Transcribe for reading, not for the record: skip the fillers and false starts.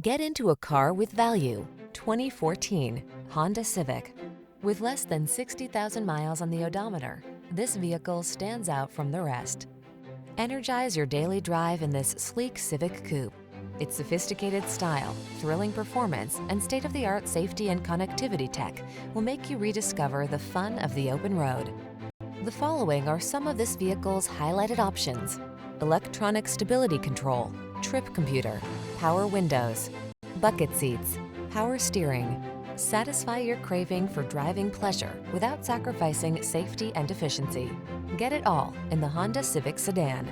Get into a car with value. 2014 Honda Civic. With less than 60,000 miles on the odometer, this vehicle stands out from the rest. Energize your daily drive in this sleek Civic Coupe. Its sophisticated style, thrilling performance, and state-of-the-art safety and connectivity tech will make you rediscover the fun of the open road. The following are some of this vehicle's highlighted options: electronic stability control, trip computer, power windows, bucket seats, power steering. Satisfy your craving for driving pleasure without sacrificing safety and efficiency. Get it all in the Honda Civic Sedan.